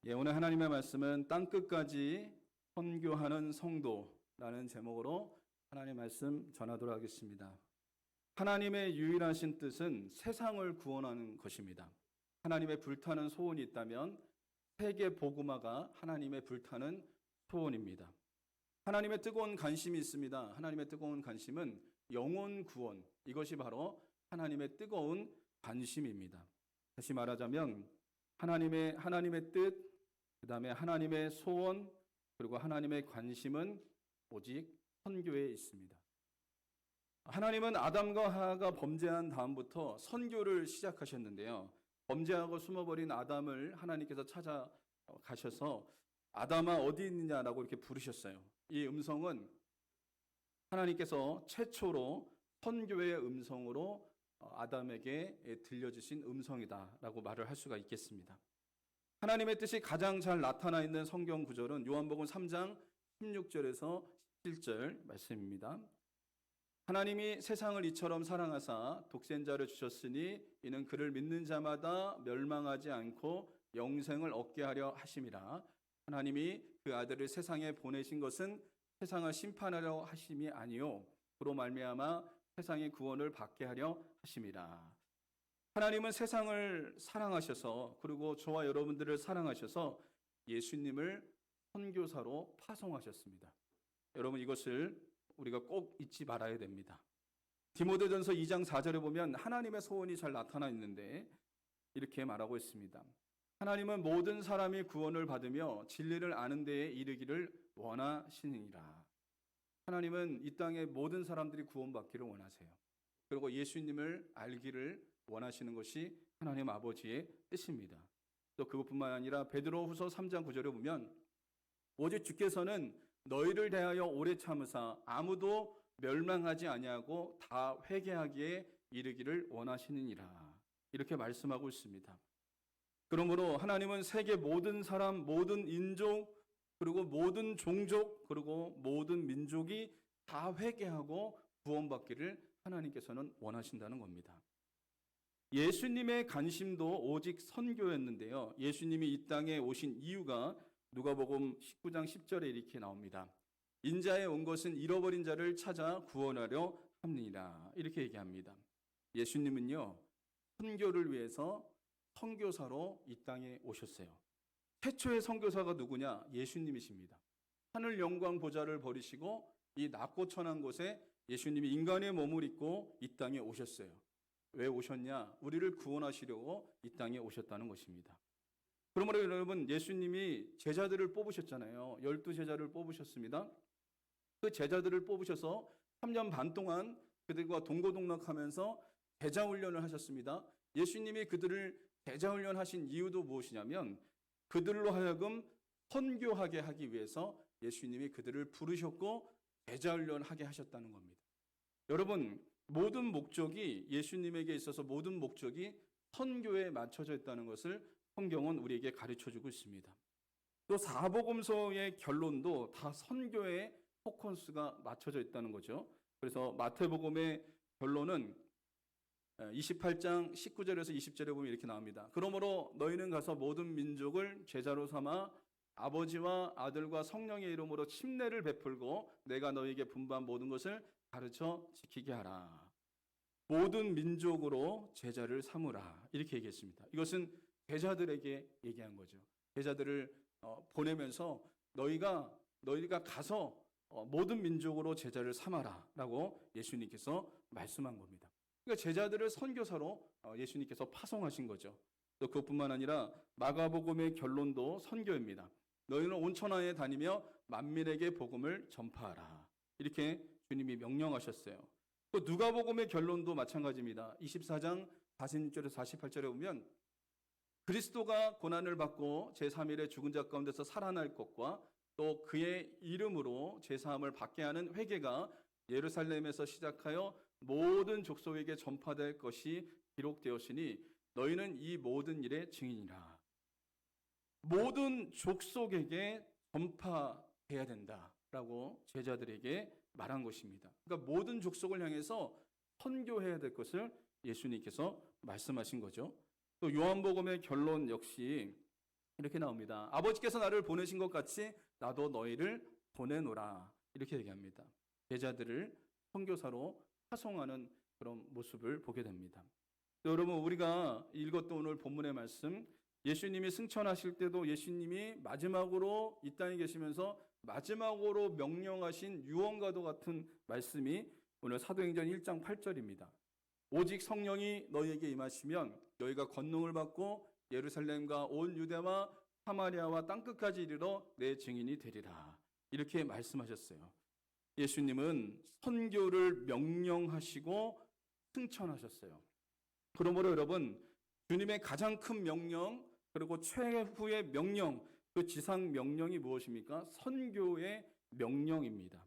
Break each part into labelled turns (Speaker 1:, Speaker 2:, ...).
Speaker 1: 오늘 하나님의 말씀은 땅끝까지 선교하는 성도라는 제목으로 하나님의 말씀 전하도록 하겠습니다. 하나님의 유일하신 뜻은 세상을 구원하는 것입니다. 하나님의 불타는 소원이 있다면 세계 복음화가 하나님의 불타는 소원입니다. 하나님의 뜨거운 관심이 있습니다. 하나님의 뜨거운 관심은 영혼 구원, 이것이 바로 하나님의 뜨거운 관심입니다. 다시 말하자면 하나님의 뜻, 그 다음에 하나님의 소원, 그리고 하나님의 관심은 오직 선교에 있습니다. 하나님은 아담과 하와가 범죄한 다음부터 선교를 시작하셨는데요. 범죄하고 숨어버린 아담을 하나님께서 찾아가셔서 아담아 어디 있느냐라고 이렇게 부르셨어요. 이 음성은 하나님께서 최초로 선교의 음성으로 아담에게 들려주신 음성이다라고 말을 할 수가 있겠습니다. 하나님의 뜻이 가장 잘 나타나 있는 성경 구절은 요한복음 3장 16절에서 17절 말씀입니다. 하나님이 세상을 이처럼 사랑하사 독생자를 주셨으니 이는 그를 믿는 자마다 멸망하지 않고 영생을 얻게 하려 하심이라. 하나님이 그 아들을 세상에 보내신 것은 세상을 심판하려 하심이 아니요 그로 말미암아 세상의 구원을 받게 하려 하심이라. 하나님은 세상을 사랑하셔서 그리고 저와 여러분들을 사랑하셔서 예수님을 선교사로 파송하셨습니다. 여러분 이것을 우리가 꼭 잊지 말아야 됩니다. 디모데전서 2장 4절에 보면 하나님의 소원이 잘 나타나 있는데 이렇게 말하고 있습니다. 하나님은 모든 사람이 구원을 받으며 진리를 아는 데에 이르기를 원하시느니라. 하나님은 이 땅의 모든 사람들이 구원받기를 원하세요. 그리고 예수님을 알기를 원하시는 것이 하나님 아버지의 뜻입니다. 또 그것뿐만 아니라 베드로후서 3장 9절에 보면 오직 주께서는 너희를 대하여 오래 참으사 아무도 멸망하지 아니하고 다 회개하기에 이르기를 원하시느니라. 이렇게 말씀하고 있습니다. 그러므로 하나님은 세계 모든 사람, 모든 인종, 그리고 모든 종족, 그리고 모든 민족이 다 회개하고 구원받기를 하나님께서는 원하신다는 겁니다. 예수님의 관심도 오직 선교였는데요. 예수님이 이 땅에 오신 이유가 누가복음 19장 10절에 이렇게 나옵니다. 인자에 온 것은 잃어버린 자를 찾아 구원하려 함이니라. 이렇게 얘기합니다. 예수님은요, 선교를 위해서 선교사로 이 땅에 오셨어요. 최초의 선교사가 누구냐? 예수님이십니다. 하늘 영광 보좌를 버리시고 이 낮고 천한 곳에 예수님이 인간의 몸을 입고 이 땅에 오셨어요. 왜 오셨냐? 우리를 구원하시려고 이 땅에 오셨다는 것입니다. 그러므로 여러분, 예수님이 제자들을 뽑으셨잖아요. 12제자를 뽑으셨습니다. 그 제자들을 뽑으셔서 3년 반 동안 그들과 동고동락하면서 제자 훈련을 하셨습니다. 예수님이 그들을 제자 훈련하신 이유도 무엇이냐면 그들로 하여금 선교하게 하기 위해서 예수님이 그들을 부르셨고 제자 훈련하게 하셨다는 겁니다. 여러분, 모든 목적이 예수님에게 있어서 모든 목적이 선교에 맞춰져 있다는 것을 성경은 우리에게 가르쳐주고 있습니다. 또 사복음서의 결론도 다 선교에 포커스가 맞춰져 있다는 거죠. 그래서 마태복음의 결론은 28장 19절에서 20절에 보면 이렇게 나옵니다. 그러므로 너희는 가서 모든 민족을 제자로 삼아 아버지와 아들과 성령의 이름으로 침례를 베풀고 내가 너희에게 분부한 모든 것을 가르쳐 지키게 하라. 모든 민족으로 제자를 삼으라. 이렇게 얘기했습니다. 이것은 제자들에게 얘기한 거죠. 제자들을 보내면서 너희가 가서 모든 민족으로 제자를 삼아라 라고 예수님께서 말씀한 겁니다. 그러니까 제자들을 선교사로 예수님께서 파송하신 거죠. 또 그것뿐만 아니라 마가복음의 결론도 선교입니다. 너희는 온 천하에 다니며 만민에게 복음을 전파하라. 이렇게 주님이 명령하셨어요. 또 누가복음의 결론도 마찬가지입니다. 24장 46절에서 48절에 보면 그리스도가 고난을 받고 제3일에 죽은 자 가운데서 살아날 것과 또 그의 이름으로 제사함을 받게 하는 회개가 예루살렘에서 시작하여 모든 족속에게 전파될 것이 기록되었으니 너희는 이 모든 일의 증인이라. 모든 족속에게 전파해야 된다라고 제자들에게 말한 것입니다. 그러니까 모든 족속을 향해서 선교해야 될 것을 예수님께서 말씀하신 거죠. 또 요한복음의 결론 역시 이렇게 나옵니다. 아버지께서 나를 보내신 것 같이 나도 너희를 보내노라. 이렇게 얘기합니다. 제자들을 선교사로 파송하는 그런 모습을 보게 됩니다. 여러분, 우리가 읽었던 오늘 본문의 말씀, 예수님이 승천하실 때도 예수님이 마지막으로 이 땅에 계시면서 마지막으로 명령하신 유언과도 같은 말씀이 오늘 사도행전 1장 8절입니다. 오직 성령이 너희에게 임하시면 너희가 권능을 받고 예루살렘과 온 유대와 사마리아와 땅끝까지 이르러 내 증인이 되리라. 이렇게 말씀하셨어요. 예수님은 선교를 명령하시고 승천하셨어요. 그러므로 여러분, 주님의 가장 큰 명령, 그리고 최후의 명령, 그 지상 명령이 무엇입니까? 선교의 명령입니다.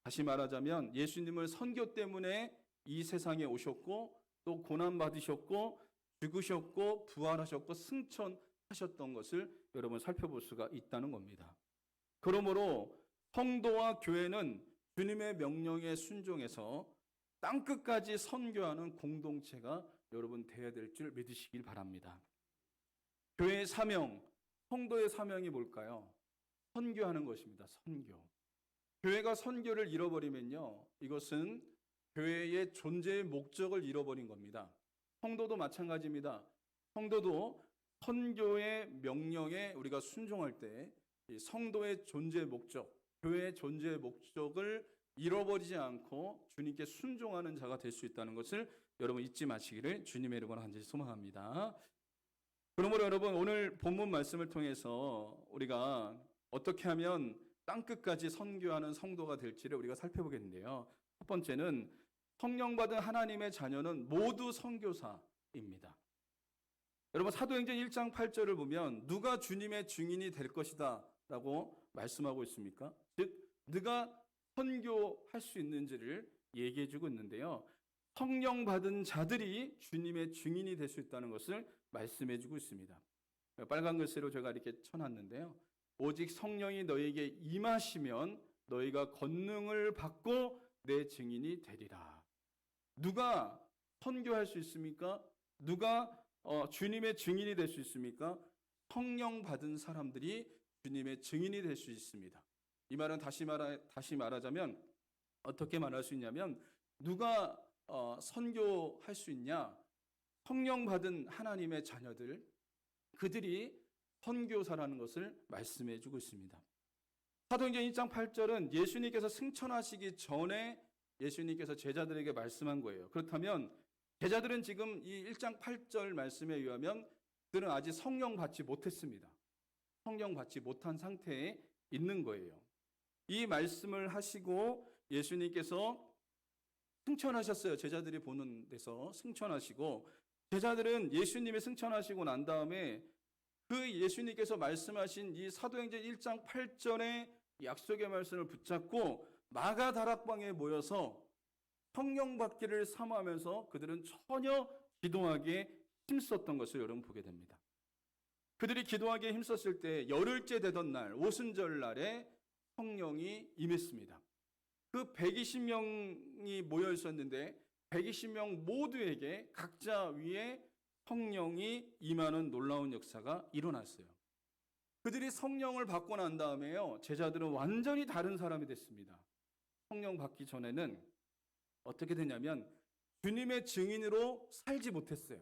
Speaker 1: 다시 말하자면 예수님은 선교 때문에 이 세상에 오셨고 또 고난 받으셨고 죽으셨고 부활하셨고 승천하셨던 것을 여러분 살펴볼 수가 있다는 겁니다. 그러므로 성도와 교회는 주님의 명령에 순종해서 땅끝까지 선교하는 공동체가 여러분 되어야 될 줄 믿으시길 바랍니다. 교회의 사명, 성도의 사명이 뭘까요? 선교하는 것입니다. 선교. 교회가 선교를 잃어버리면요, 이것은 교회의 존재의 목적을 잃어버린 겁니다. 성도도 마찬가지입니다. 성도도 선교의 명령에 우리가 순종할 때 성도의 존재의 목적, 교회의 존재의 목적을 잃어버리지 않고 주님께 순종하는 자가 될 수 있다는 것을 여러분 잊지 마시기를 주님의 이름으로 간절히 소망합니다. 그러므로 여러분, 오늘 본문 말씀을 통해서 우리가 어떻게 하면 땅끝까지 선교하는 성도가 될지를 우리가 살펴보겠는데요. 첫 번째는 성령 받은 하나님의 자녀는 모두 선교사입니다. 여러분, 사도행전 1장 8절을 보면 누가 주님의 증인이 될 것이다 라고 말씀하고 있습니까? 즉, 누가 선교할 수 있는지를 얘기해 주고 있는데요. 성령 받은 자들이 주님의 증인이 될 수 있다는 것을 말씀해 주고 있습니다. 빨간 글씨로 제가 이렇게 쳐놨는데요. 오직 성령이 너희에게 임하시면 너희가 권능을 받고 내 증인이 되리라. 누가 선교할 수 있습니까? 누가 주님의 증인이 될 수 있습니까? 성령 받은 사람들이 주님의 증인이 될 수 있습니다. 이 말은 다시 말하자면 어떻게 말할 수 있냐면, 누가 선교할 수 있냐? 성령 받은 하나님의 자녀들, 그들이 선교사라는 것을 말씀해 주고 있습니다. 사도행전 1장 8절은 예수님께서 승천하시기 전에 예수님께서 제자들에게 말씀한 거예요. 그렇다면 제자들은 지금 이 1장 8절 말씀에 의하면 그들은 아직 성령 받지 못했습니다. 성령 받지 못한 상태에 있는 거예요. 이 말씀을 하시고 예수님께서 승천하셨어요. 제자들이 보는 데서 승천하시고, 제자들은 예수님이 승천하시고 난 다음에 그 예수님께서 말씀하신 이 사도행전 1장 8절의 약속의 말씀을 붙잡고 마가다락방에 모여서 성령 받기를 사모하면서 그들은 전혀 기도하기에 힘썼던 것을 여러분 보게 됩니다. 그들이 기도하기에 힘썼을 때 열흘째 되던 날, 오순절 날에 성령이 임했습니다. 그 120명이 모여 있었는데 120명 모두에게 각자 위에 성령이 임하는 놀라운 역사가 일어났어요. 그들이 성령을 받고 난 다음에요, 제자들은 완전히 다른 사람이 됐습니다. 성령 받기 전에는 어떻게 되냐면 주님의 증인으로 살지 못했어요.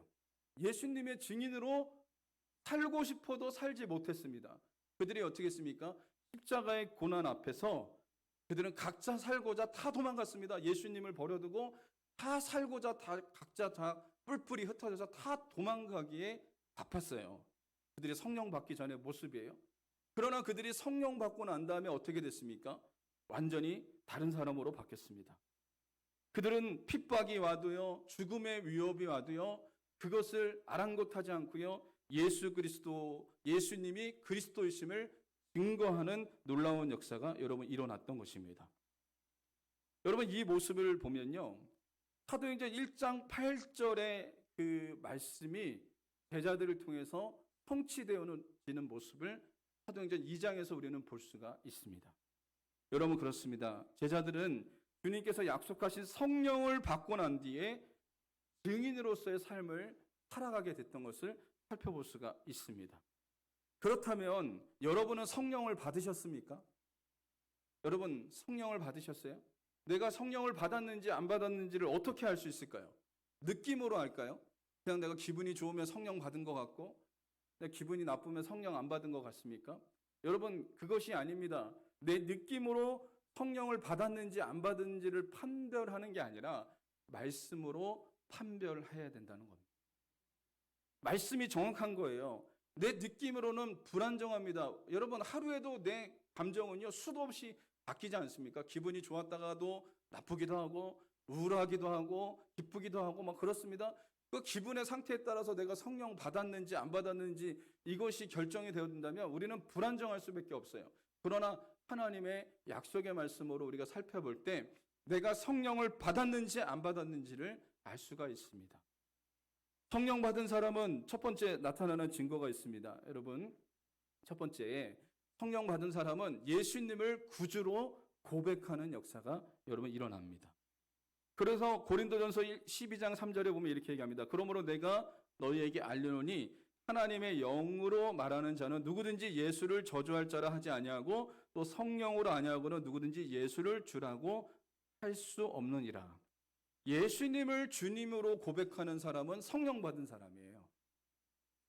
Speaker 1: 예수님의 증인으로 살고 싶어도 살지 못했습니다. 그들이 어떻게 했습니까? 십자가의 고난 앞에서 그들은 각자 살고자 다 도망갔습니다. 예수님을 버려두고 다 살고자 각자 다 뿔뿔이 흩어져서 다 도망가기에 바빴어요. 그들이 성령 받기 전의 모습이에요. 그러나 그들이 성령 받고 난 다음에 어떻게 됐습니까? 완전히 다른 사람으로 바뀌었습니다. 그들은 핍박이 와도요, 죽음의 위협이 와도요, 그것을 아랑곳하지 않고요, 예수님이 그리스도이심을 증거하는 놀라운 역사가 여러분 일어났던 것입니다. 여러분, 이 모습을 보면요, 사도행전 1장 8절의 그 말씀이 제자들을 통해서 성취되어지는 모습을 사도행전 2장에서 우리는 볼 수가 있습니다. 여러분, 그렇습니다. 제자들은 주님께서 약속하신 성령을 받고 난 뒤에 증인으로서의 삶을 살아가게 됐던 것을 살펴볼 수가 있습니다. 그렇다면 여러분은 성령을 받으셨습니까? 여러분 성령을 받으셨어요? 내가 성령을 받았는지 안 받았는지를 어떻게 알 수 있을까요? 느낌으로 알까요? 그냥 내가 기분이 좋으면 성령 받은 것 같고 내가 기분이 나쁘면 성령 안 받은 것 같습니까? 여러분 그것이 아닙니다. 내 느낌으로 성령을 받았는지 안 받았는지를 판별하는 게 아니라 말씀으로 판별해야 된다는 겁니다. 말씀이 정확한 거예요. 내 느낌으로는 불안정합니다. 여러분 하루에도 내 감정은요 수도 없이 바뀌지 않습니까? 기분이 좋았다가도 나쁘기도 하고 우울하기도 하고 기쁘기도 하고 막 그렇습니다. 그 기분의 상태에 따라서 내가 성령 받았는지 안 받았는지 이것이 결정이 되어진다면 우리는 불안정할 수밖에 없어요. 그러나 하나님의 약속의 말씀으로 우리가 살펴볼 때 내가 성령을 받았는지 안 받았는지를 알 수가 있습니다. 성령 받은 사람은 첫 번째 나타나는 증거가 있습니다. 여러분, 첫 번째 성령 받은 사람은 예수님을 구주로 고백하는 역사가 여러분 일어납니다. 그래서 고린도전서 12장 3절에 보면 이렇게 얘기합니다. 그러므로 내가 너희에게 알려노니 하나님의 영으로 말하는 자는 누구든지 예수를 저주할 자라 하지 아니하고 또 성령으로 아니하고는 누구든지 예수를 주라고 할 수 없느니라. 예수님을 주님으로 고백하는 사람은 성령 받은 사람이에요.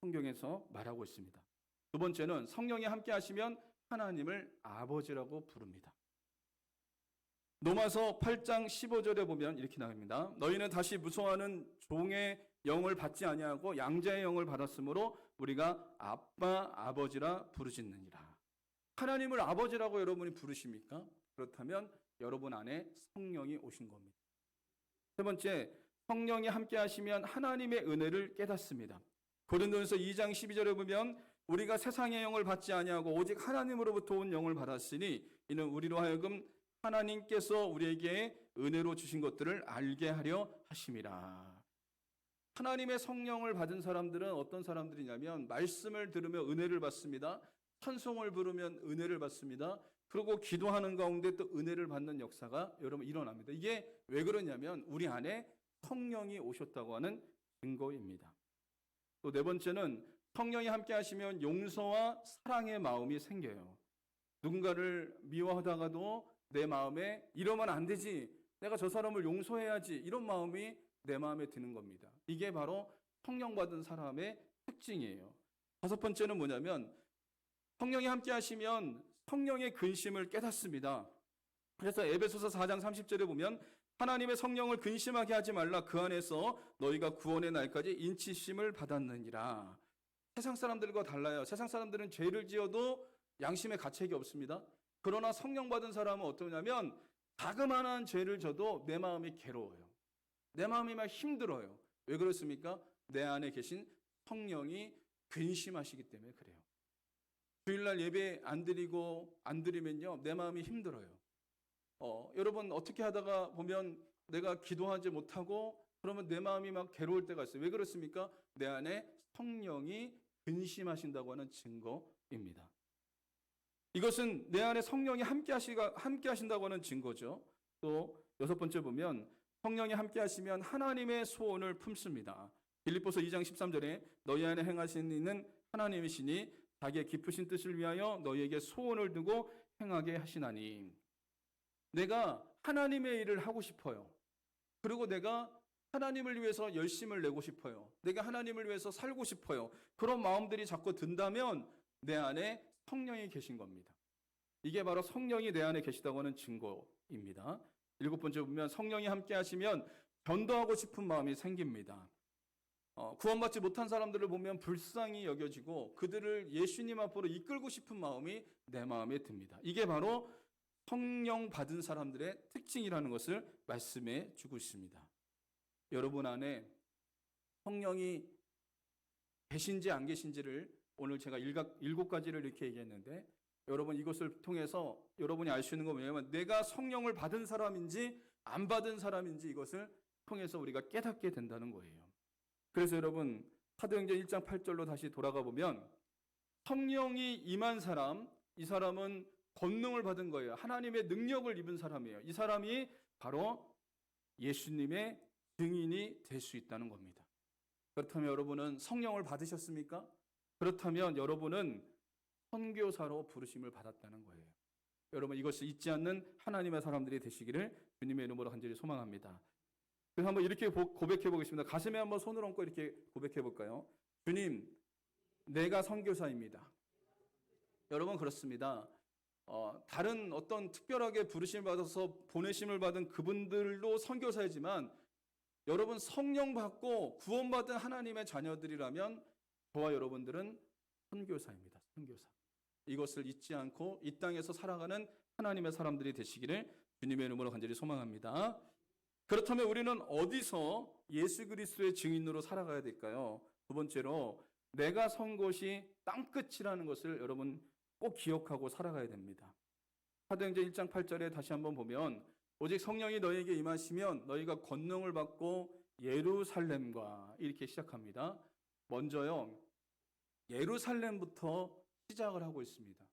Speaker 1: 성경에서 말하고 있습니다. 두 번째는 성령이 함께 하시면 하나님을 아버지라고 부릅니다. 로마서 8장 15절에 보면 이렇게 나옵니다. 너희는 다시 무서워하는 종의 영을 받지 아니하고 양자의 영을 받았으므로 우리가 아빠 아버지라 부르짖느니라. 하나님을 아버지라고 여러분이 부르십니까? 그렇다면 여러분 안에 성령이 오신 겁니다. 세 번째, 성령이 함께 하시면 하나님의 은혜를 깨닫습니다. 고린도전서 2장 12절에 보면 우리가 세상의 영을 받지 아니하고 오직 하나님으로부터 온 영을 받았으니 이는 우리로 하여금 하나님께서 우리에게 은혜로 주신 것들을 알게 하려 하심이라. 하나님의 성령을 받은 사람들은 어떤 사람들이냐면 말씀을 들으며 은혜를 받습니다. 찬송을 부르면 은혜를 받습니다. 그리고 기도하는 가운데 또 은혜를 받는 역사가 여러분 일어납니다. 이게 왜 그러냐면 우리 안에 성령이 오셨다고 하는 증거입니다. 또 네 번째는 성령이 함께 하시면 용서와 사랑의 마음이 생겨요. 누군가를 미워하다가도 내 마음에 이러면 안 되지, 내가 저 사람을 용서해야지, 이런 마음이 내 마음에 드는 겁니다. 이게 바로 성령 받은 사람의 특징이에요. 다섯 번째는 뭐냐면 성령이 함께 하시면 성령의 근심을 깨닫습니다. 그래서 에베소서 4장 30절에 보면 하나님의 성령을 근심하게 하지 말라. 그 안에서 너희가 구원의 날까지 인치심을 받았느니라. 세상 사람들과 달라요. 세상 사람들은 죄를 지어도 양심의 가책이 없습니다. 그러나 성령 받은 사람은 어떠냐면 자그마한 죄를 져도 내 마음이 괴로워요. 내 마음이 막 힘들어요. 왜 그렇습니까? 내 안에 계신 성령이 근심하시기 때문에 그래요. 주일날 예배 안 드리면요 내 마음이 힘들어요. 여러분 어떻게 하다가 보면 내가 기도하지 못하고 그러면 내 마음이 막 괴로울 때가 있어요. 왜 그렇습니까? 내 안에 성령이 근심하신다고 하는 증거입니다. 이것은 내 안에 성령이 함께 하신다고 하는 증거죠. 또 여섯 번째 보면 성령이 함께 하시면 하나님의 소원을 품습니다. 빌립보서 2장 13절에 너희 안에 행하시는 하나님이시니 자기의 깊으신 뜻을 위하여 너희에게 소원을 두고 행하게 하시나니. 내가 하나님의 일을 하고 싶어요. 그리고 내가 하나님을 위해서 열심을 내고 싶어요. 내가 하나님을 위해서 살고 싶어요. 그런 마음들이 자꾸 든다면 내 안에 성령이 계신 겁니다. 이게 바로 성령이 내 안에 계시다고 하는 증거입니다. 일곱 번째 보면 성령이 함께 하시면 전도하고 싶은 마음이 생깁니다. 구원받지 못한 사람들을 보면 불쌍히 여겨지고 그들을 예수님 앞으로 이끌고 싶은 마음이 내 마음에 듭니다. 이게 바로 성령 받은 사람들의 특징이라는 것을 말씀해 주고 있습니다. 여러분 안에 성령이 계신지 안 계신지를 오늘 제가 일곱 가지를 이렇게 얘기했는데 여러분 이것을 통해서 여러분이 알 수 있는 건 뭐냐면 내가 성령을 받은 사람인지 안 받은 사람인지 이것을 통해서 우리가 깨닫게 된다는 거예요. 그래서 여러분 사도행전 1장 8절로 다시 돌아가 보면 성령이 임한 사람, 이 사람은 권능을 받은 거예요. 하나님의 능력을 입은 사람이에요. 이 사람이 바로 예수님의 증인이 될 수 있다는 겁니다. 그렇다면 여러분은 성령을 받으셨습니까? 그렇다면 여러분은 선교사로 부르심을 받았다는 거예요. 여러분, 이것을 잊지 않는 하나님의 사람들이 되시기를 주님의 이름으로 간절히 소망합니다. 그래서 한번 이렇게 고백해 보겠습니다. 가슴에 한번 손을 얹고 이렇게 고백해 볼까요? 주님, 내가 선교사입니다. 여러분, 그렇습니다. 다른 어떤 특별하게 부르심을 받아서 보내심을 받은 그분들도 선교사이지만, 여러분, 성령 받고 구원받은 하나님의 자녀들이라면 저와 여러분들은 선교사입니다. 선교사. 이것을 잊지 않고 이 땅에서 살아가는 하나님의 사람들이 되시기를 주님의 이름으로 간절히 소망합니다. 그렇다면 우리는 어디서 예수 그리스도의 증인으로 살아가야 될까요? 두 번째로, 내가 선 곳이 땅끝이라는 것을 여러분 꼭 기억하고 살아가야 됩니다. 사도행전 1장 8절에 다시 한번 보면, 오직 성령이 너희에게 임하시면 너희가 권능을 받고 예루살렘과, 이렇게 시작합니다. 먼저요, 예루살렘부터 시작을 하고 있습니다.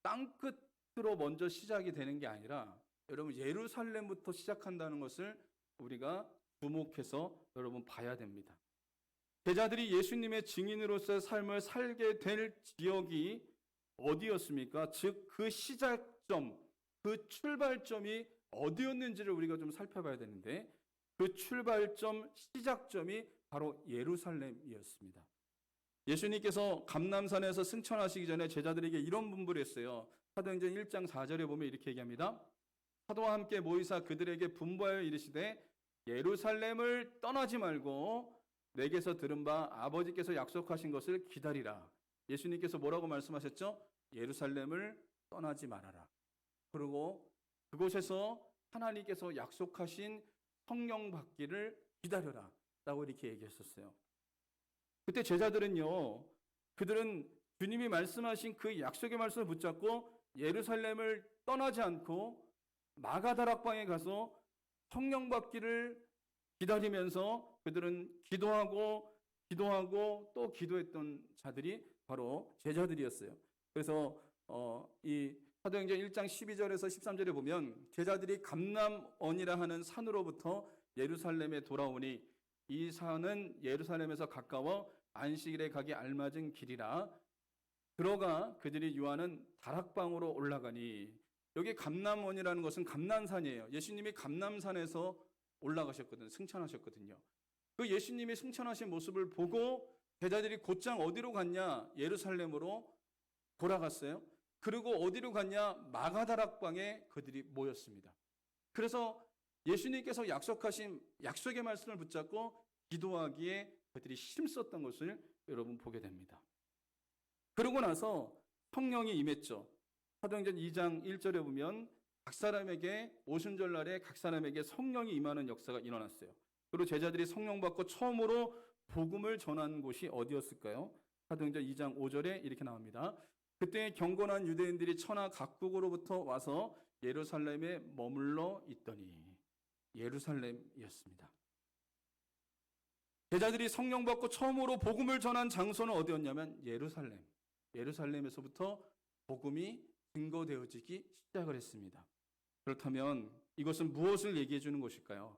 Speaker 1: 땅끝으로 먼저 시작이 되는 게 아니라 여러분, 예루살렘부터 시작한다는 것을 우리가 주목해서 여러분 봐야 됩니다. 제자들이 예수님의 증인으로서의 삶을 살게 될 지역이 어디였습니까? 즉 그 시작점, 그 출발점이 어디였는지를 우리가 좀 살펴봐야 되는데, 그 출발점, 시작점이 바로 예루살렘이었습니다. 예수님께서 감람산에서 승천하시기 전에 제자들에게 이런 분부를 했어요. 사도행전 1장 4절에 보면 이렇게 얘기합니다. 사도와 함께 모이사 그들에게 분부하여 이르시되 예루살렘을 떠나지 말고 내게서 들은 바 아버지께서 약속하신 것을 기다리라. 예수님께서 뭐라고 말씀하셨죠? 예루살렘을 떠나지 말아라. 그리고 그곳에서 하나님께서 약속하신 성령 받기를 기다려라 라고 이렇게 얘기했었어요. 그때 제자들은요, 그들은 주님이 말씀하신 그 약속의 말씀을 붙잡고 예루살렘을 떠나지 않고 마가다락방에 가서 성령 받기를 기다리면서 그들은 기도하고 또 기도했던 자들이 바로 제자들이었어요. 그래서 이 사도행전 1장 12절에서 13절에 보면, 제자들이 감람원이라 하는 산으로부터 예루살렘에 돌아오니 이 산은 예루살렘에서 가까워 안식일에 가기 알맞은 길이라 들어가 그들이 유하는 다락방으로 올라가니, 여기 감람원이라는 것은 감람산이에요. 예수님이 감람산에서 올라가셨거든요. 승천하셨거든요. 그 예수님이 승천하신 모습을 보고 제자들이 곧장 어디로 갔냐? 예루살렘으로 돌아갔어요. 그리고 어디로 갔냐? 마가다락방에 그들이 모였습니다. 그래서 예수님께서 약속하신 약속의 말씀을 붙잡고 기도하기에 그들이 힘썼던 것을 여러분 보게 됩니다. 그러고 나서 성령이 임했죠. 사도행전 2장 1절에 보면 각 사람에게 오순절 날에 각 사람에게 성령이 임하는 역사가 일어났어요. 그리고 제자들이 성령 받고 처음으로 복음을 전한 곳이 어디였을까요? 사도행전 2장 5절에 이렇게 나옵니다. 그때 경건한 유대인들이 천하 각국으로부터 와서 예루살렘에 머물러 있더니, 예루살렘이었습니다. 제자들이 성령 받고 처음으로 복음을 전한 장소는 어디였냐면 예루살렘. 예루살렘에서부터 복음이 증거되어지기 시작을 했습니다. 그렇다면 이것은 무엇을 얘기해 주는 것일까요?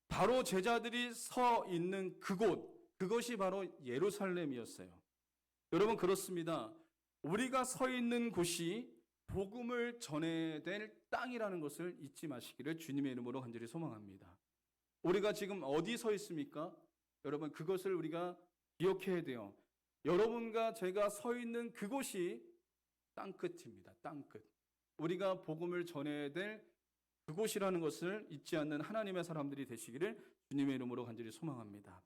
Speaker 1: 바로 제자들이 서 있는 그곳, 그것이 바로 예루살렘이었어요. 여러분, 그렇습니다. 우리가 서 있는 곳이 복음을 전해야 될 땅이라는 것을 잊지 마시기를 주님의 이름으로 간절히 소망합니다. 우리가 지금 어디 서 있습니까? 여러분, 그것을 우리가 기억해야 돼요. 여러분과 제가 서 있는 그곳이 땅끝입니다. 땅끝. 우리가 복음을 전해야 될 그곳이라는 것을 잊지 않는 하나님의 사람들이 되시기를 주님의 이름으로 간절히 소망합니다.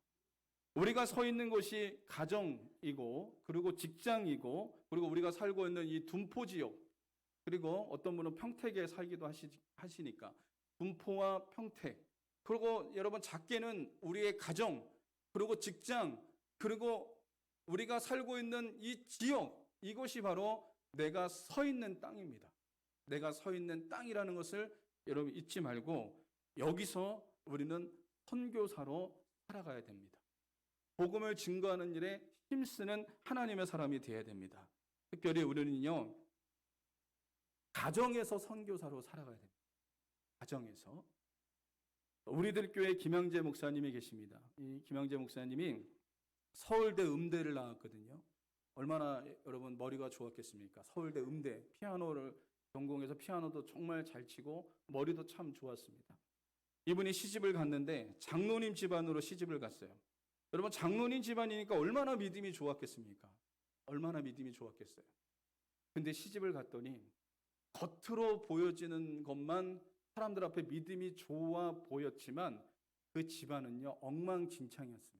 Speaker 1: 우리가 서 있는 곳이 가정이고, 그리고 직장이고, 그리고 우리가 살고 있는 이 둔포 지역, 그리고 어떤 분은 평택에 살기도 하시니까 둔포와 평택, 그리고 여러분 작게는 우리의 가정, 그리고 직장, 그리고 우리가 살고 있는 이 지역, 이것이 바로 내가 서 있는 땅입니다. 내가 서 있는 땅이라는 것을 여러분 잊지 말고 여기서 우리는 선교사로 살아가야 됩니다. 복음을 증거하는 일에 힘쓰는 하나님의 사람이 되어야 됩니다. 특별히 우리는요, 가정에서 선교사로 살아가야 됩니다. 가정에서. 우리들 교회 김양재 목사님이 계십니다. 이 김양재 목사님이 서울대 음대를 나왔거든요. 얼마나 여러분 머리가 좋았겠습니까? 서울대 음대 피아노를 전공해서 피아노도 정말 잘 치고 머리도 참 좋았습니다. 이분이 시집을 갔는데 장로님 집안으로 시집을 갔어요. 여러분 장로님 집안이니까 얼마나 믿음이 좋았겠습니까? 얼마나 믿음이 좋았겠어요. 근데 시집을 갔더니 겉으로 보여지는 것만 사람들 앞에 믿음이 좋아 보였지만 그 집안은요 엉망진창이었습니다.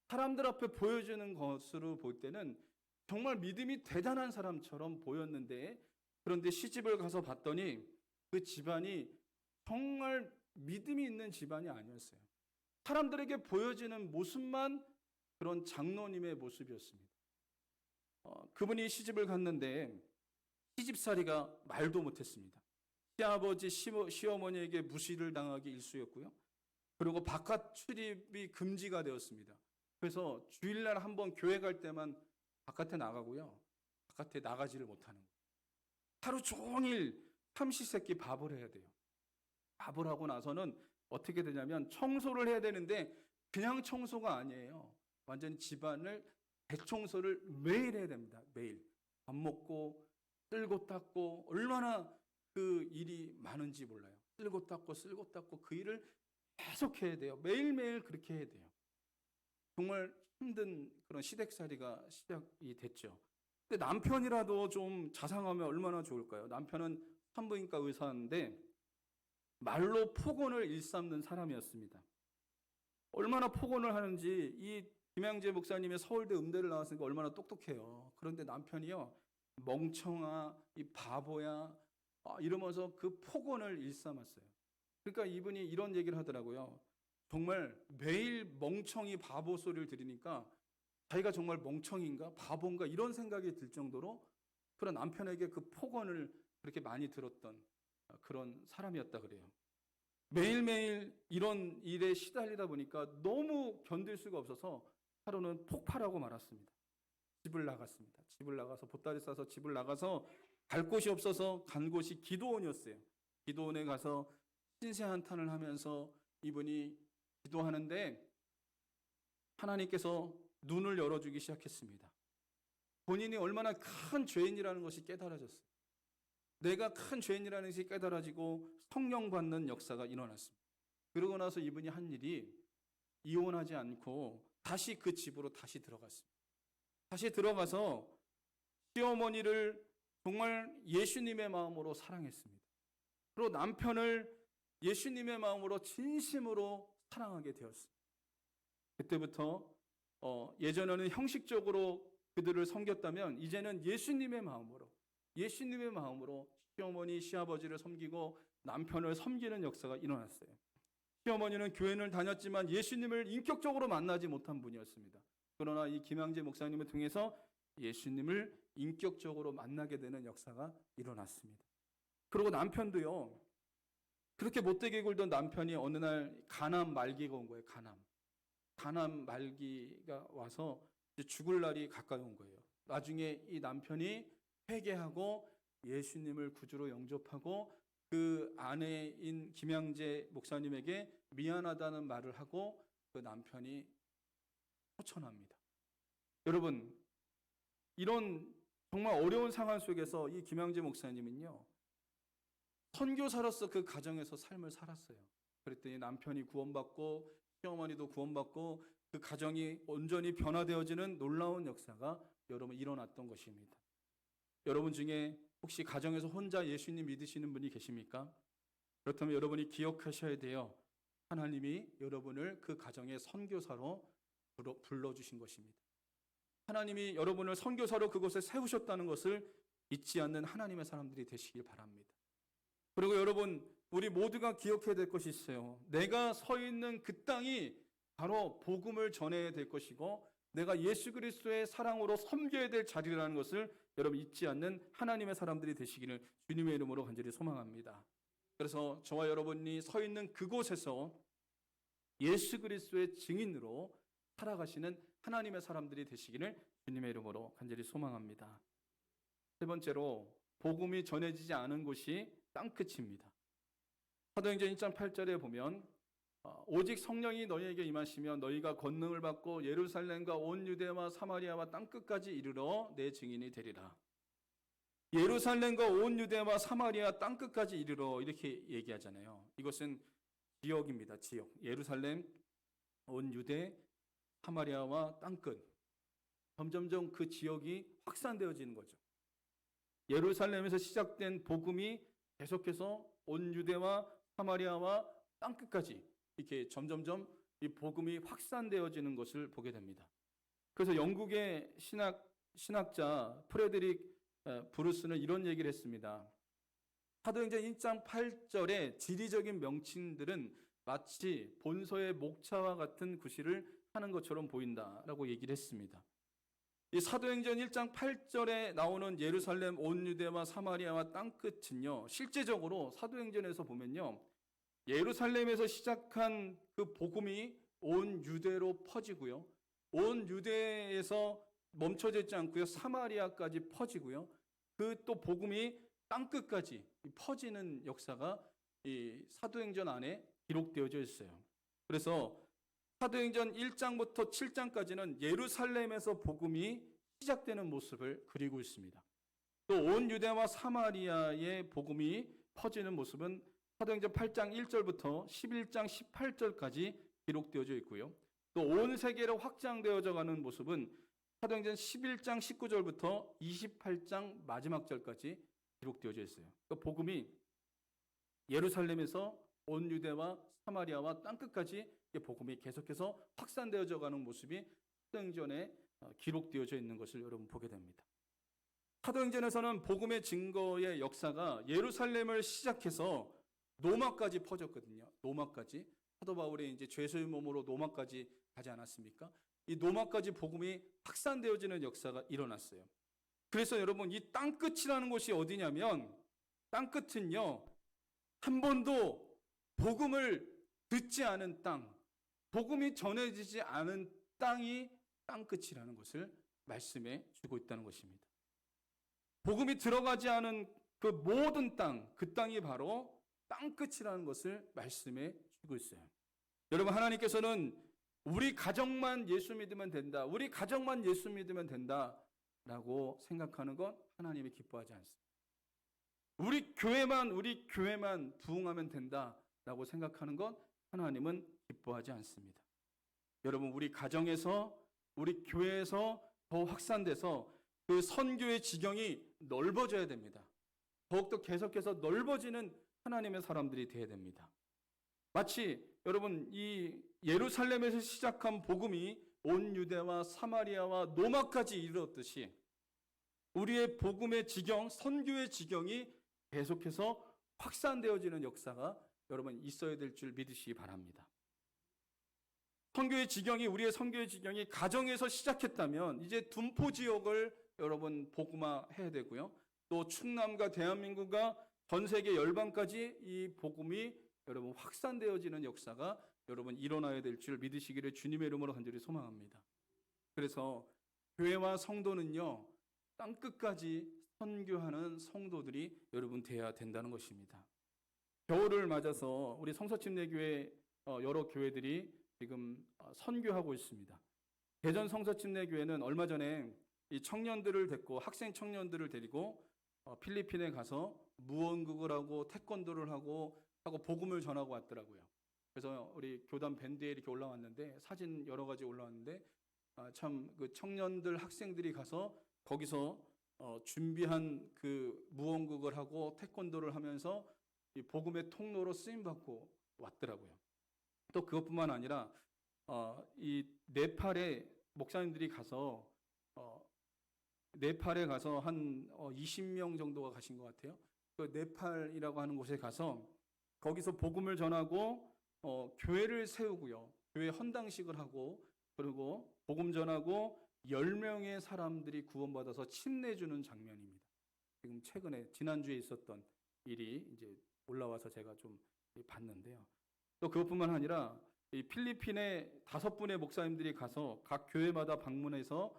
Speaker 1: 사람들 앞에 보여지는 것으로 볼 때는 정말 믿음이 대단한 사람처럼 보였는데, 그런데 시집을 가서 봤더니 그 집안이 정말 믿음이 있는 집안이 아니었어요. 사람들에게 보여지는 모습만 그런 장로님의 모습이었습니다. 그분이 시집을 갔는데 시집살이가 말도 못했습니다. 시아버지, 시어머니에게 무시를 당하기 일쑤였고요. 그리고 바깥 출입이 금지가 되었습니다. 그래서 주일날 한번 교회 갈 때만 바깥에 나가고요. 바깥에 나가지를 못하는 거예요. 하루 종일 삼시세끼 밥을 해야 돼요. 밥을 하고 나서는 어떻게 되냐면 청소를 해야 되는데 그냥 청소가 아니에요. 완전히 집안을 대청소를 매일 해야 됩니다. 매일. 밥 먹고 쓸고 닦고 얼마나 그 일이 많은지 몰라요. 쓸고 닦고 그 일을 계속 해야 돼요. 매일매일 그렇게 해야 돼요. 정말 힘든 그런 시댁살이가 시작이 됐죠. 근데 남편이라도 좀 자상하면 얼마나 좋을까요? 남편은 산부인과 의사인데 말로 폭언을 일삼는 사람이었습니다. 얼마나 폭언을 하는지 이 김양재 목사님의 서울대 음대를 나왔으니까 얼마나 똑똑해요. 그런데 남편이요 멍청아, 이 바보야 이러면서 그 폭언을 일삼았어요. 그러니까 이분이 이런 얘기를 하더라고요. 정말 매일 멍청이 바보 소리를 들으니까 자기가 정말 멍청인가 바본가 이런 생각이 들 정도로 그런 남편에게 그 폭언을 그렇게 많이 들었던 그런 사람이었다 그래요. 매일매일 이런 일에 시달리다 보니까 너무 견딜 수가 없어서 하루는 폭발하고 말았습니다. 집을 나갔습니다. 집을 나가서 보따리 싸서 집을 나가서 갈 곳이 없어서 간 곳이 기도원이었어요. 기도원에 가서 신세한탄을 하면서 이분이 기도하는데 하나님께서 눈을 열어주기 시작했습니다. 본인이 얼마나 큰 죄인이라는 것이 깨달아졌어요. 내가 큰 죄인이라는 것이 깨달아지고 성령 받는 역사가 일어났습니다. 그러고 나서 이분이 한 일이 이혼하지 않고 다시 그 집으로 다시 들어갔습니다. 다시 들어가서 시어머니를 정말 예수님의 마음으로 사랑했습니다. 그리고 남편을 예수님의 마음으로 진심으로 사랑하게 되었습니다. 그때부터 예전에는 형식적으로 그들을 섬겼다면 이제는 예수님의 마음으로 시어머니, 시아버지를 섬기고 남편을 섬기는 역사가 일어났어요. 시어머니는 교회를 다녔지만 예수님을 인격적으로 만나지 못한 분이었습니다. 그러나 이 김양재 목사님을 통해서 예수님을 인격적으로 만나게 되는 역사가 일어났습니다. 그리고 남편도요. 그렇게 못되게 굴던 남편이 어느 날 간암 말기가 온 거예요. 간암 말기가 와서 이제 죽을 날이 가까이 온 거예요. 나중에 이 남편이 회개하고 예수님을 구주로 영접하고 그 아내인 김양재 목사님에게 미안하다는 말을 하고 그 남편이 호천합니다. 여러분, 이런 정말 어려운 상황 속에서 이 김양재 목사님은요, 선교사로서 그 가정에서 삶을 살았어요. 그랬더니 남편이 구원받고 시어머니도 구원받고 그 가정이 온전히 변화되어지는 놀라운 역사가 여러분 일어났던 것입니다. 여러분 중에 혹시 가정에서 혼자 예수님 믿으시는 분이 계십니까? 그렇다면 여러분이 기억하셔야 돼요. 하나님이 여러분을 그 가정의 선교사로 불러주신 것입니다. 하나님이 여러분을 선교사로 그곳에 세우셨다는 것을 잊지 않는 하나님의 사람들이 되시길 바랍니다. 그리고 여러분, 우리 모두가 기억해야 될 것이 있어요. 내가 서 있는 그 땅이 바로 복음을 전해야 될 것이고 내가 예수 그리스도의 사랑으로 섬겨야 될 자리라는 것을 여러분 잊지 않는 하나님의 사람들이 되시기를 주님의 이름으로 간절히 소망합니다. 그래서 저와 여러분이 서 있는 그곳에서 예수 그리스도의 증인으로 살아가시는 하나님의 사람들이 되시기를 주님의 이름으로 간절히 소망합니다. 세 번째로 복음이 전해지지 않은 곳이 땅끝입니다. 사도행전 1장 8절에 보면 오직 성령이 너희에게 임하시면 너희가 권능을 받고 예루살렘과 온 유대와 사마리아와 땅끝까지 이르러 내 증인이 되리라. 예루살렘과 온 유대와 사마리아 땅끝까지 이르러 이렇게 얘기하잖아요. 이것은 지역입니다. 지역. 예루살렘, 온 유대, 사마리아와 땅끝. 점점점 그 지역이 확산되어지는 거죠. 예루살렘에서 시작된 복음이 계속해서 온 유대와 사마리아와 땅끝까지 이렇게 점점점 이 복음이 확산되어지는 것을 보게 됩니다. 그래서 영국의 신학자 프레드릭 브루스는 이런 얘기를 했습니다. 사도행전 1장 8절의 지리적인 명칭들은 마치 본서의 목차와 같은 구실을 하는 것처럼 보인다라고 얘기를 했습니다. 이 사도행전 1장 8절에 나오는 예루살렘, 온 유대와 사마리아와 땅끝은요, 실제적으로 사도행전에서 보면요, 예루살렘에서 시작한 그 복음이 온 유대로 퍼지고요, 온 유대에서 멈춰져 있지 않고요, 사마리아까지 퍼지고요, 그 또 복음이 땅끝까지 퍼지는 역사가 이 사도행전 안에 기록되어져 있어요. 그래서 사도행전 1장부터 7장까지는 예루살렘에서 복음이 시작되는 모습을 그리고 있습니다. 또 온 유대와 사마리아의 복음이 퍼지는 모습은 사도행전 8장 1절부터 11장 18절까지 기록되어져 있고요. 또 온 세계로 확장되어져 가는 모습은 사도행전 11장 19절부터 28장 마지막 절까지 기록되어져 있어요. 그러니까 복음이 예루살렘에서 온 유대와 사마리아와 땅끝까지 복음이 계속해서 확산되어져 가는 모습이 사도행전에 기록되어져 있는 것을 여러분 보게 됩니다. 사도행전에서는 복음의 증거의 역사가 예루살렘을 시작해서 로마까지 퍼졌거든요. 로마까지. 사도 바울이 이제 죄수의 몸으로 로마까지 가지 않았습니까? 이 로마까지 복음이 확산되어지는 역사가 일어났어요. 그래서 여러분 이 땅끝이라는 곳이 어디냐면 땅끝은요, 한 번도 복음을 듣지 않은 땅, 복음이 전해지지 않은 땅이 땅끝이라는 것을 말씀해 주고 있다는 것입니다. 복음이 들어가지 않은 그 모든 땅, 그 땅이 바로 땅끝이라는 것을 말씀해 주고 있어요. 여러분, 하나님께서는 우리 가정만 예수 믿으면 된다, 우리 가정만 예수 믿으면 된다라고 생각하는 건 하나님이 기뻐하지 않습니다. 우리 교회만 부흥하면 된다라고 생각하는 건 하나님은 기뻐하지 않습니다. 여러분, 우리 가정에서, 우리 교회에서 더 확산돼서 그 선교의 지경이 넓어져야 됩니다. 더욱더 계속해서 넓어지는 하나님의 사람들이 되어야 됩니다. 마치 여러분 이 예루살렘에서 시작한 복음이 온 유대와 사마리아와 로마까지 이르렀듯이 우리의 복음의 지경, 선교의 지경이 계속해서 확산되어지는 역사가 여러분 있어야 될 줄 믿으시기 바랍니다. 우리의 선교의 지경이 가정에서 시작했다면 이제 둔포 지역을 여러분 복음화해야 되고요. 또 충남과 대한민국과 전 세계 열방까지 이 복음이 여러분 확산되어지는 역사가 여러분 일어나야 될 줄 믿으시기를 주님의 이름으로 간절히 소망합니다. 그래서 교회와 성도는요, 땅끝까지 선교하는 성도들이 여러분 되어야 된다는 것입니다. 겨울을 맞아서 우리 성서침례교회 여러 교회들이 지금 선교하고 있습니다. 대전 성서침례교회는 얼마 전에 이 청년들을 데리고, 학생 청년들을 데리고 필리핀에 가서 무언극을 하고 태권도를 하고 복음을 전하고 왔더라고요. 그래서 우리 교단 밴드에 이렇게 올라왔는데, 사진 여러 가지 올라왔는데 참 그 청년들, 학생들이 가서 거기서 준비한 그 무언극을 하고 태권도를 하면서 이 복음의 통로로 쓰임 받고 왔더라고요. 또 그것뿐만 아니라 이 네팔에 목사님들이 가서 네팔에 가서 한 20명 정도가 가신 것 같아요. 그 네팔이라고 하는 곳에 가서 거기서 복음을 전하고 교회를 세우고요, 교회 헌당식을 하고, 그리고 복음 전하고 10명의 사람들이 구원받아서 침례주는 장면입니다. 지금 최근에 지난주에 있었던 일이 이제 올라와서 제가 좀 봤는데요. 또 그것뿐만 아니라 이 필리핀에 5분의 목사님들이 가서 각 교회마다 방문해서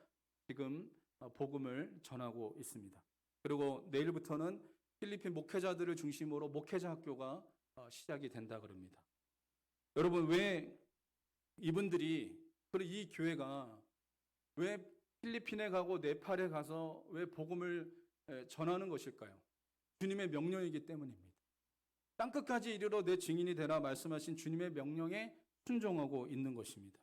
Speaker 1: 지금 복음을 전하고 있습니다. 그리고 내일부터는 필리핀 목회자들을 중심으로 목회자 학교가 시작이 된다 그럽니다. 여러분, 왜 이분들이, 그리고 이 교회가 왜 필리핀에 가고 네팔에 가서 왜 복음을 전하는 것일까요? 주님의 명령이기 때문입니다. 땅끝까지 이르러 내 증인이 되라 말씀하신 주님의 명령에 순종하고 있는 것입니다.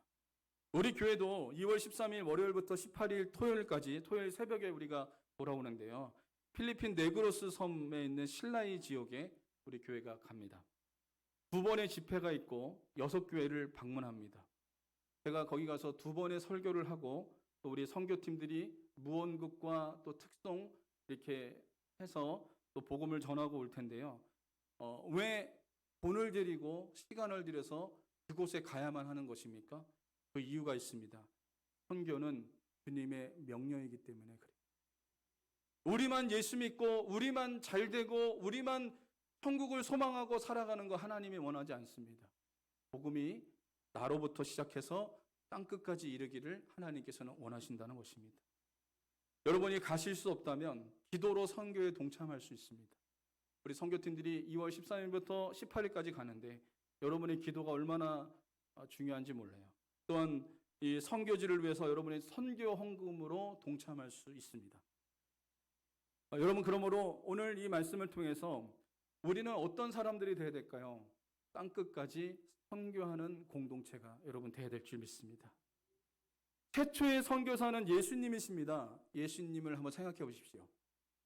Speaker 1: 우리 교회도 2월 13일 월요일부터 18일 토요일까지, 토요일 새벽에 우리가 돌아오는데요. 필리핀 네그로스 섬에 있는 실라이 지역에 우리 교회가 갑니다. 2번의 집회가 있고 6교회를 방문합니다. 제가 거기 가서 2번의 설교를 하고 또 우리 선교팀들이 무언극과 또 특송 이렇게 해서 또 복음을 전하고 올 텐데요. 왜 돈을 들이고 시간을 들여서 그곳에 가야만 하는 것입니까? 그 이유가 있습니다. 선교는 주님의 명령이기 때문에 그래요. 우리만 예수 믿고 우리만 잘되고 우리만 천국을 소망하고 살아가는 거 하나님이 원하지 않습니다. 복음이 나로부터 시작해서 땅끝까지 이르기를 하나님께서는 원하신다는 것입니다. 여러분이 가실 수 없다면 기도로 선교에 동참할 수 있습니다. 우리 선교팀들이 2월 13일부터 18일까지 가는데 여러분의 기도가 얼마나 중요한지 몰라요. 또한 이 선교지를 위해서 여러분의 선교 헌금으로 동참할 수 있습니다. 여러분, 그러므로 오늘 이 말씀을 통해서 우리는 어떤 사람들이 되어야 될까요? 땅끝까지 선교하는 공동체가 여러분 되어야 될 줄 믿습니다. 최초의 선교사는 예수님이십니다. 예수님을 한번 생각해 보십시오.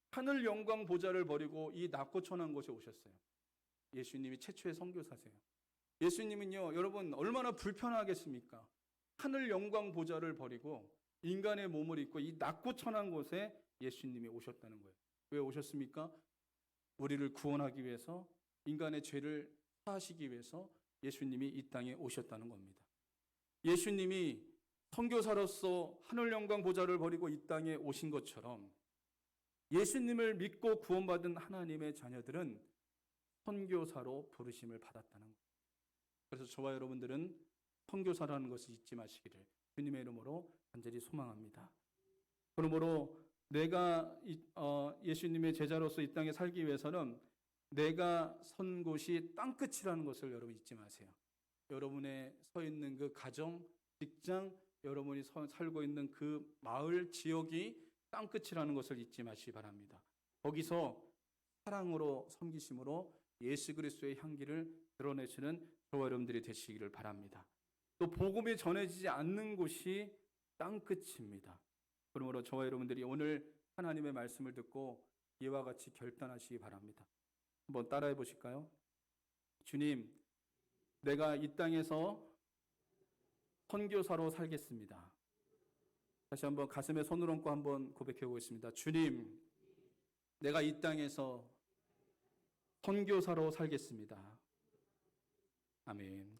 Speaker 1: 하늘 영광 보좌를 버리고 이 낮고 천한 곳에 오셨어요. 예수님이 최초의 선교사세요. 예수님은요, 여러분 얼마나 불편하겠습니까? 하늘 영광 보좌를 버리고 인간의 몸을 입고 이 낮고 천한 곳에 예수님이 오셨다는 거예요. 왜 오셨습니까? 우리를 구원하기 위해서, 인간의 죄를 사하시기 위해서 예수님이 이 땅에 오셨다는 겁니다. 예수님이 선교사로서 하늘 영광 보좌를 버리고 이 땅에 오신 것처럼 예수님을 믿고 구원받은 하나님의 자녀들은 선교사로 부르심을 받았다는 거예요. 그래서 저와 여러분들은 선교사라는 것을 잊지 마시기를 주님의 이름으로 간절히 소망합니다. 그러므로 내가 예수님의 제자로서 이 땅에 살기 위해서는 내가 선 곳이 땅끝이라는 것을 여러분 잊지 마세요. 여러분의 서 있는 그 가정, 직장, 여러분이 살고 있는 그 마을, 지역이 땅끝이라는 것을 잊지 마시기 바랍니다. 거기서 사랑으로 섬기심으로 예수 그리스도의 향기를 드러내시는 저와 여러분들이 되시기를 바랍니다. 또 복음이 전해지지 않는 곳이 땅끝입니다. 그러므로 저와 여러분들이 오늘 하나님의 말씀을 듣고 이와 같이 결단하시기 바랍니다. 한번 따라해 보실까요? 주님, 내가 이 땅에서 선교사로 살겠습니다. 다시 한번 가슴에 손을 얹고 한번 고백해 보겠습니다. 주님, 내가 이 땅에서 선교사로 살겠습니다. 아멘.